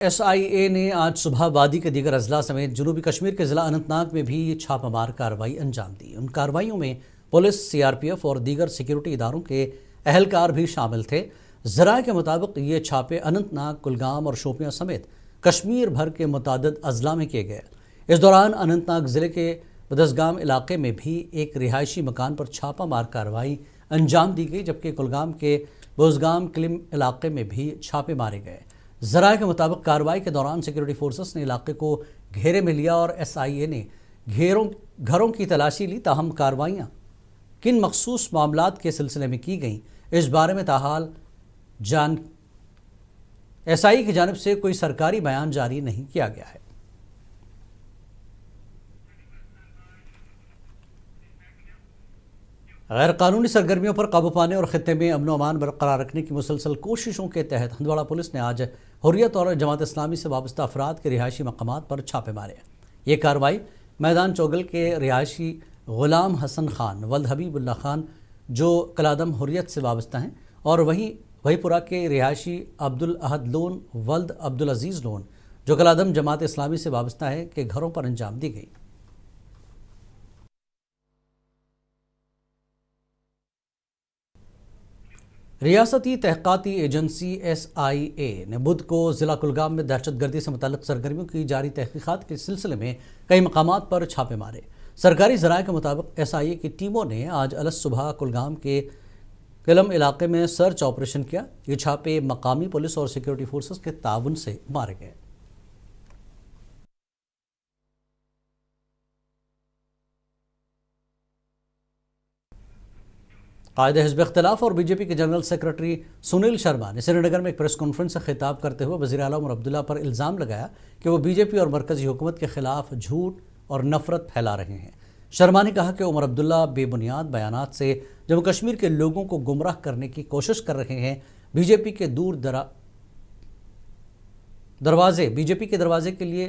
SIA ने आज सुबह वादी के दीगर अजला समेत जनूबी कश्मीर के ज़िला अनंतनाग में भी छापामार कार्रवाई अंजाम दी। उन कार्रवाइयों में पुलिस, CRPF और दीगर सिक्योरिटी इदारों के अहलकार भी शामिल थे। ज़राए के मुताबिक ये छापे अनंतनाग, कुलगाम और शोपियां समेत कश्मीर भर के मुतादिद अजला में किए गए। इस दौरान अनंतनाग ज़िले के बदसगाम इलाके में भी एक रिहायशी मकान पर छापामार कार्रवाई अंजाम दी गई, जबकि कुलगाम के बुज़गाम क्लिम इलाके में भी छापे मारे गए। ज़राए के मुताबिक कार्रवाई के दौरान सिक्योरिटी फोर्सेस ने इलाके को घेरे में लिया और SIA ने घरों की तलाशी ली। ताहम कार्रवाइयाँ किन मखसूस मामलात के सिलसिले में की गई, इस बारे में ताहाल SIA की जानिब से कोई सरकारी बयान जारी नहीं किया गया है। गैर कानूनी सरगर्मियों पर काबू पाने और खित्ते में अमन अमान बरकरार रखने की मुसलसल कोशिशों के तहत हंदवाड़ा पुलिस ने आज हुर्रियत और जमात इस्लामी से वाबस्ता अफराद के रिहायशी मकामात पर छापे मारे। ये कार्रवाई मैदान चौगल के रिहायशी गुलाम हसन खान वल्द हबीबुल्ला खान जो कलादम हुर्रियत से वाबस्ता हैं और वहीपुरा के रिहायशी अब्दुल अहद लोन वल्द अब्दुल अजीज़ लोन जो कलादम जमात इस्लामी से वाबस्ता है के घरों पर अंजाम दी गई। रियासती तहक़ीक़ाती एजेंसी SIA ने बुध को ज़िला कुलगाम में दहशतगर्दी से मुतल्लिक़ सरगर्मियों की जारी तहक़ीक़ात के सिलसिले में कई मकामात पर छापे मारे। सरकारी ज़राए के मुताबिक SIA की टीमों ने आज अलस सुबह कुलगाम के किलम इलाके में सर्च ऑपरेशन किया। ये छापे मकामी पुलिस और सिक्योरिटी फोर्सेस के ताउन से मारे गए। कायदे हिज़्ब इख्तिलाफ और BJP के जनरल सेक्रेटरी सुनील शर्मा ने श्रीनगर में एक प्रेस कॉन्फ्रेंस से खिताब करते हुए वज़ीर आला उमर अब्दुल्ला पर इल्ज़ाम लगाया कि वो BJP और मरकज़ी हुकूमत के खिलाफ झूठ और नफरत फैला रहे हैं। शर्मा ने कहा कि उमर अब्दुल्ला बेबुनियाद बयानात से जम्मू कश्मीर के लोगों को गुमराह करने की कोशिश कर रहे हैं। BJP के दरवाजे के लिए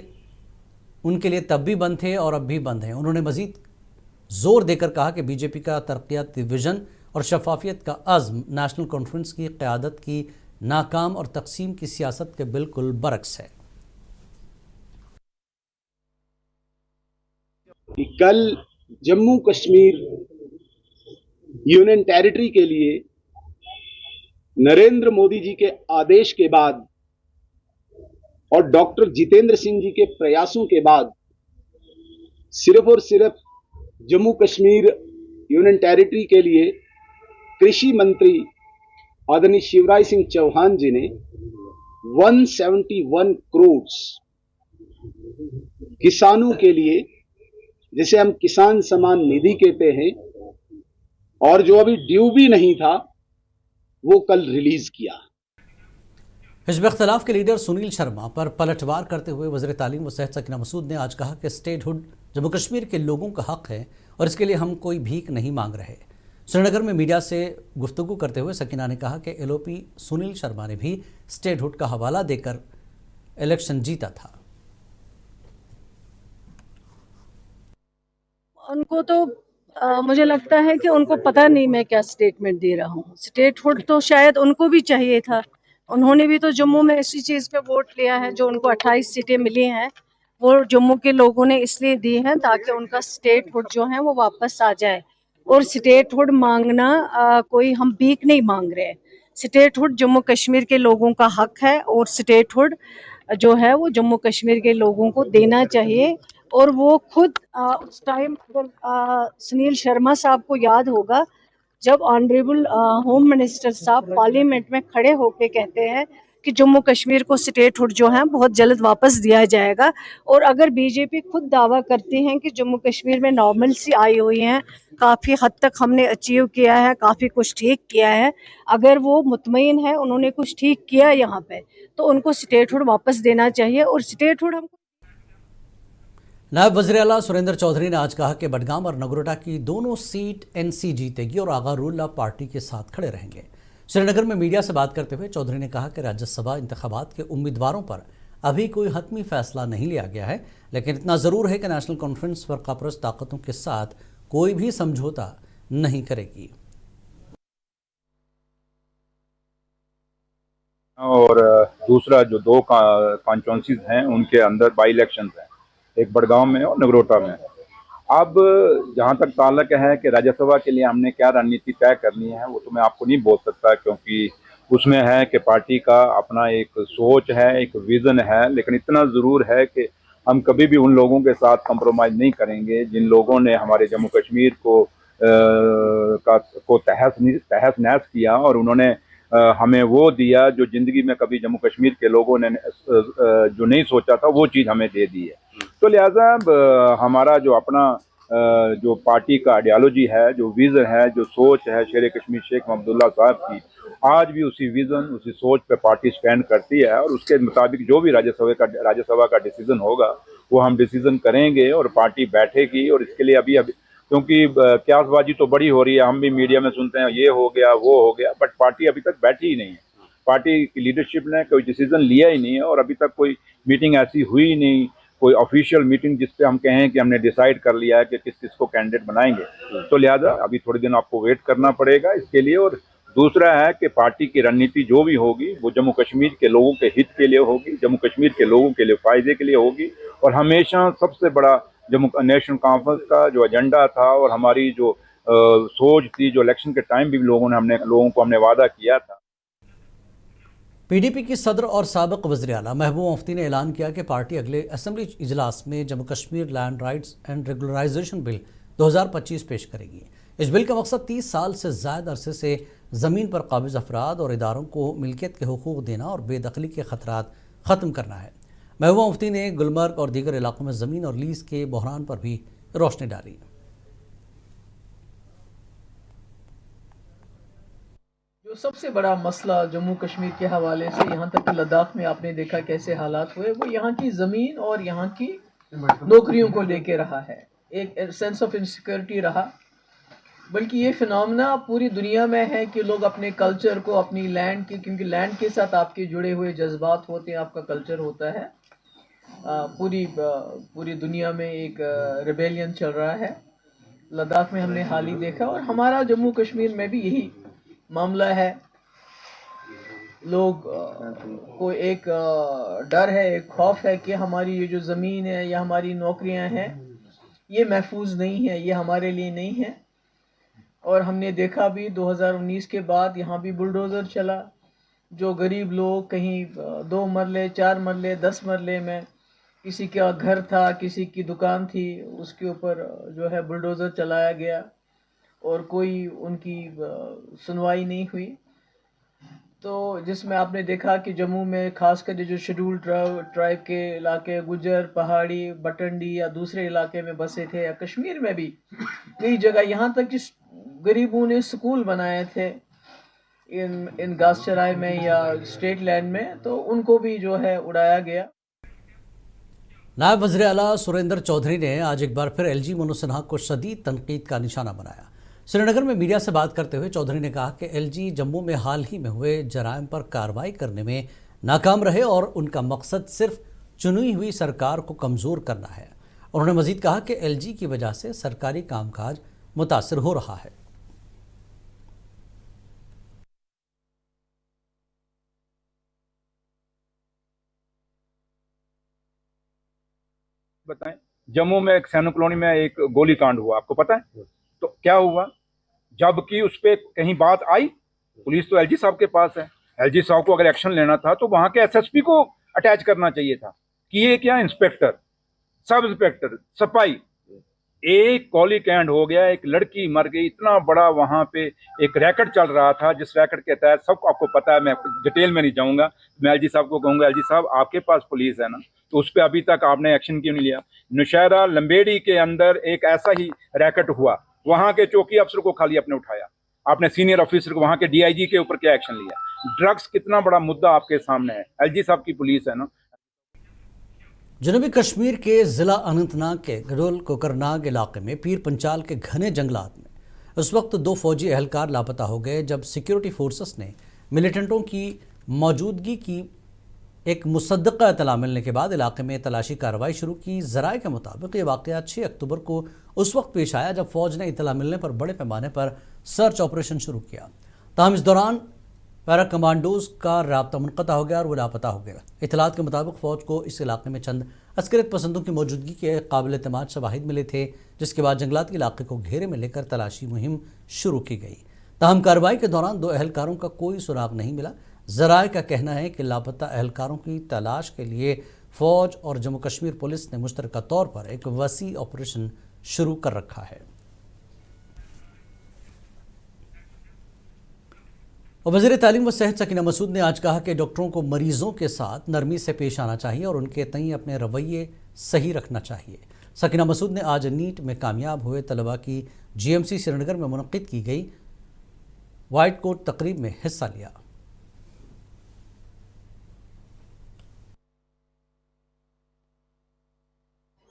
उनके लिए तब भी बंद थे और अब भी बंद हैं। उन्होंने मज़ीद जोर देकर कहा कि BJP का तरक्याती विजन और शफाफियत का अज़्म नेशनल कॉन्फ्रेंस की क़यादत की नाकाम और तकसीम की सियासत के बिल्कुल बरक्स है। कल जम्मू कश्मीर यूनियन टेरिटरी के लिए नरेंद्र मोदी जी के आदेश के बाद और डॉक्टर जितेंद्र सिंह जी के प्रयासों के बाद सिर्फ और सिर्फ जम्मू कश्मीर यूनियन टेरिटरी के लिए कृषि मंत्री आदरणीय शिवराज सिंह चौहान जी ने 171 करोड़ किसानों के लिए, जिसे हम किसान सम्मान निधि कहते हैं, और जो अभी ड्यू भी नहीं था, वो कल रिलीज किया। हिज़्ब इख्तिलाफ के लीडर सुनील शर्मा पर पलटवार करते हुए वज़ीर तालीम व सेहत सकीना मसूद ने आज कहा कि स्टेटहुड जम्मू कश्मीर के लोगों का हक है और इसके लिए हम कोई भीख नहीं मांग रहे। श्रीनगर में मीडिया से गुफ्तगू करते हुए सकीना ने कहा कि LOP सुनील शर्मा ने भी स्टेटहुड का हवाला देकर इलेक्शन जीता था। उनको तो मुझे लगता है कि उनको पता नहीं मैं क्या स्टेटमेंट दे रहा हूँ। स्टेटहुड तो शायद उनको भी चाहिए था। उन्होंने भी तो जम्मू में इसी चीज़ पे वोट लिया है। जो उनको 28 सीटें मिली हैं वो जम्मू के लोगों ने इसलिए दी हैं ताकि उनका स्टेटहुड जो है वो वापस आ जाए। और स्टेटहुड मांगना कोई हम भीख नहीं मांग रहे। स्टेटहुड जम्मू कश्मीर के लोगों का हक है और स्टेटहुड जो है वो जम्मू कश्मीर के लोगों को देना चाहिए। और वो खुद उस टाइम सुनील शर्मा साहब को याद होगा जब ऑनरेबल होम मिनिस्टर साहब पार्लियामेंट में खड़े होकर कहते हैं कि जम्मू कश्मीर को स्टेटहुड जो है बहुत जल्द वापस दिया जाएगा। और अगर BJP खुद दावा करती हैं कि जम्मू कश्मीर में नॉर्मलसी आई हुई है, काफ़ी हद तक हमने अचीव किया है, काफ़ी कुछ ठीक किया है, अगर वो मुतमईन है उन्होंने कुछ ठीक किया यहाँ पे, तो उनको स्टेटहुड वापस देना चाहिए। और स्टेटहुड हमको नायब वज़ीर आला सुरेंद्र चौधरी ने आज कहा कि बडगाम और नगरोटा की दोनों सीट NC जीतेगी और आगारुल्लाह पार्टी के साथ खड़े रहेंगे। श्रीनगर में मीडिया से बात करते हुए चौधरी ने कहा कि राज्यसभा इंतखाबात के उम्मीदवारों पर अभी कोई हतमी फैसला नहीं लिया गया है, लेकिन इतना ज़रूर है कि नेशनल कॉन्फ्रेंस फ़िरक़ापरस्त ताकतों के साथ कोई भी समझौता नहीं करेगी। और दूसरा जो दो कॉन्स्टिट्यूंसीज हैं उनके अंदर बाई इलेक्शंस हैं, एक बड़गांव में और नगरोटा में। अब जहां तक ताल्लुक है कि राज्यसभा के लिए हमने क्या रणनीति तय करनी है वो तो मैं आपको नहीं बोल सकता, क्योंकि उसमें है कि पार्टी का अपना एक सोच है, एक विजन है। लेकिन इतना ज़रूर है कि हम कभी भी उन लोगों के साथ कंप्रोमाइज़ नहीं करेंगे जिन लोगों ने हमारे जम्मू कश्मीर को तहस नहस किया और उन्होंने हमें वो दिया जो ज़िंदगी में कभी जम्मू कश्मीर के लोगों ने जो नहीं सोचा था वो चीज़ हमें दे दी है। तो लिहाजा हमारा जो अपना जो पार्टी का आइडियोलॉजी है, जो विज़न है, जो सोच है शेर कश्मीर शेख महमूदुल्लाह साहब की, आज भी उसी विज़न उसी सोच पे पार्टी स्टैंड करती है और उसके मुताबिक जो भी राज्यसभा का डिसीजन होगा वो हम डिसीजन करेंगे और पार्टी बैठेगी। और इसके लिए अभी क्योंकि क्यासबाजी तो बड़ी हो रही है, हम भी मीडिया में सुनते हैं ये हो गया वो हो गया, बट पार्टी अभी तक बैठी ही नहीं है। पार्टी की लीडरशिप ने कोई डिसीजन लिया ही नहीं है और अभी तक कोई मीटिंग ऐसी हुई ही नहीं, कोई ऑफिशियल मीटिंग जिसपे हम कहें कि हमने डिसाइड कर लिया है कि किस किस को कैंडिडेट बनाएंगे। तो लिहाजा अभी थोड़े दिन आपको वेट करना पड़ेगा इसके लिए। और दूसरा है कि पार्टी की रणनीति जो भी होगी वो जम्मू कश्मीर के लोगों के हित के लिए होगी, जम्मू कश्मीर के लोगों के लिए फ़ायदे के लिए होगी। और हमेशा सबसे बड़ा जम्मू नेशनल कॉन्फ्रेंस का जो एजेंडा था और हमारी जो सोच थी, जो इलेक्शन के टाइम भी लोगों को हमने वादा किया था। पीडीपी की सदर और साबिक वज़ीर आला महबूबा मुफ्ती ने ऐलान किया कि पार्टी अगले असेंबली इजलास में Jammu Kashmir land rights and regularization bill 2025 पेश करेगी। इस बिल का मकसद 30 साल से ज़्यादा अरसे से ज़मीन पर काबिज़ अफराद और इदारों को मिल्कियत के हुकूक देना और बेदखली के ख़तरात ख़त्म करना है। महबूबा मुफ्ती ने गुलमर्ग और दीगर इलाकों में ज़मीन और लीज़ के बहरान पर भी रोशनी डाली। जो सबसे बड़ा मसला जम्मू कश्मीर के हवाले से यहाँ तक कि लद्दाख में आपने देखा कैसे हालात हुए, वो यहाँ की ज़मीन और यहाँ की नौकरियों को लेके रहा है। एक सेंस ऑफ इनसिक्योरिटी रहा, बल्कि ये फिनोमेना पूरी दुनिया में है कि लोग अपने कल्चर को, अपनी लैंड की, क्योंकि लैंड के साथ आपके जुड़े हुए जज्बात होते हैं, आपका कल्चर होता है। पूरी दुनिया में एक रिबेलियन चल रहा है। लद्दाख में हमने हाल ही देखा और हमारा जम्मू कश्मीर में भी यही मामला है। लोग को एक डर है, एक खौफ है कि हमारी ये जो ज़मीन है या हमारी नौकरियां हैं ये महफूज नहीं है, ये हमारे लिए नहीं है। और हमने देखा भी 2019 के बाद यहाँ भी बुलडोज़र चला। जो गरीब लोग कहीं 2 मरले 4 मरले 10 मरले में किसी का घर था, किसी की दुकान थी, उसके ऊपर जो है बुलडोज़र चलाया गया और कोई उनकी सुनवाई नहीं हुई। तो जिसमें आपने देखा कि जम्मू में खासकर जो शेड्यूल ट्राइब के इलाके, गुजर, पहाड़ी, बटंडी या दूसरे इलाके में बसे थे, या कश्मीर में भी कई जगह, यहाँ तक कि गरीबों ने स्कूल बनाए थे इन घासचराई में या स्टेट लैंड में, तो उनको भी जो है उड़ाया गया। नायब वज़ीर आला सुरेंद्र चौधरी ने आज एक बार फिर एलजी मनोज सिन्हा को शदीद तनकीद का निशाना बनाया। श्रीनगर में मीडिया से बात करते हुए चौधरी ने कहा कि एलजी जम्मू में हाल ही में हुए जराइम पर कार्रवाई करने में नाकाम रहे और उनका मकसद सिर्फ चुनी हुई सरकार को कमज़ोर करना है। उन्होंने मजीद कहा कि एलजी की वजह से सरकारी कामकाज मुतासर हो रहा है। बताएं, जम्मू में एक सैनो कॉलोनी में एक गोली कांड हुआ, आपको पता है? तो क्या हुआ, जबकि उस पर कहीं बात आई, पुलिस तो एलजी साहब के पास है। एलजी साहब को अगर एक्शन लेना था तो वहां के एसएसपी को अटैच करना चाहिए था कि ये क्या इंस्पेक्टर, सब इंस्पेक्टर, सिपाही, एक गोली कांड हो गया, एक लड़की मर गई। इतना बड़ा वहां पे एक रैकेट चल रहा था, जिस रैकेट के तहत सबको आपको पता है, मैं डिटेल में नहीं जाऊंगा। मैं एलजी साहब को कहूंगा, एलजी साहब आपके पास पुलिस है ना, तो उस पर अभी तक आपने एक्शन क्यों नहीं लिया? नौशहरा लंबेड़ी के अंदर एक ऐसा ही रैकेट हुआ, वहां के चौकी अफसर को खाली आपने उठाया, आपने सीनियर ऑफिसर को, वहां के डीआईजी के ऊपर क्या एक्शन लिया? ड्रग्स कितना बड़ा मुद्दा आपके सामने है, एलजी साहब की पुलिस है ना। जनूबी कश्मीर के ज़िला अनंतनाग के गडोल कोकरनाग इलाके में पीर पंचाल के घने जंगलात में उस वक्त 2 फौजी एहलकार लापता हो गए जब सिक्योरिटी फोर्सेस ने मिलिटेंटों की मौजूदगी की एक मुसद्दक़ा इत्तला मिलने के बाद इलाके में तलाशी कार्रवाई शुरू की। ज़राए के मुताबिक ये वाक़या 6 अक्टूबर को उस वक्त पेश आया जब फ़ौज ने इत्तला मिलने पर बड़े पैमाने पर सर्च ऑपरेशन शुरू किया। ताहम इस दौरान पैरा कमांडोज का राब्ता मुनक़ता हो गया और वो लापता हो गया। इतलात के मुताबिक फ़ौज को इस इलाके में चंद अस्करियत पसंदों की मौजूदगी के काबिल एतमाद शवाहिद मिले थे, जिसके बाद जंगलात के इलाके को घेरे में लेकर तलाशी मुहिम शुरू की गई। ताहम कार्रवाई के दौरान 2 अहलकारों का कोई सुराग नहीं मिला। ज़राए का कहना है कि लापता अहलकारों की तलाश के लिए फ़ौज और जम्मू कश्मीर पुलिस ने मुश्तरका तौर पर एक वसी ऑपरेशन शुरू कर रखा है। और वज़ीर तालीम व सेहत सकीना मसूद ने आज कहा कि डॉक्टरों को मरीजों के साथ नरमी से पेश आना चाहिए और उनके तई अपने रवैये सही रखना चाहिए। सकीना मसूद ने आज नीट में कामयाब हुए तलबा की GMC श्रीनगर में मुनक़िद की गई वाइट कोट तकरीब में हिस्सा लिया।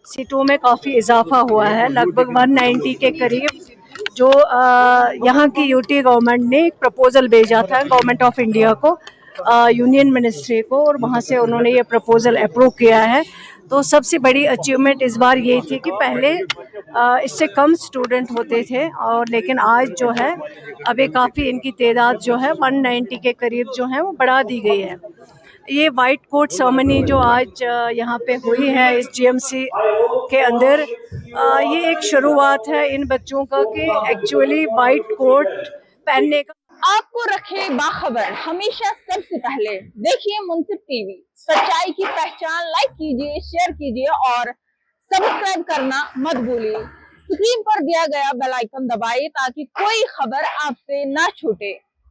सीटों में काफ़ी इजाफा हुआ है, लगभग 190 के करीब। जो यहाँ की यूटी गवर्नमेंट ने एक प्रपोज़ल भेजा था गवर्नमेंट ऑफ इंडिया को, यूनियन मिनिस्ट्री को, और वहाँ से उन्होंने ये प्रपोज़ल अप्रूव किया है। तो सबसे बड़ी अचीवमेंट इस बार ये थी कि पहले इससे कम स्टूडेंट होते थे, और लेकिन आज जो है अभी काफ़ी इनकी तादाद जो है 190 के करीब जो है वो बढ़ा दी गई है। ये वाइट कोट सेरेमनी जो आज यहाँ पे हुई है इस GMC के अंदर, ये एक शुरुआत है इन बच्चों का कि एक्चुअली वाइट कोट पहनने का। आपको रखे बाखबर हमेशा सबसे पहले देखिए मुनसिफ टीवी। सच्चाई की पहचान, लाइक कीजिए, शेयर कीजिए और सब्सक्राइब करना मत भूलिए। स्क्रीन पर दिया गया बेल आइकन दबाइए ताकि कोई खबर आपसे ना छूटे।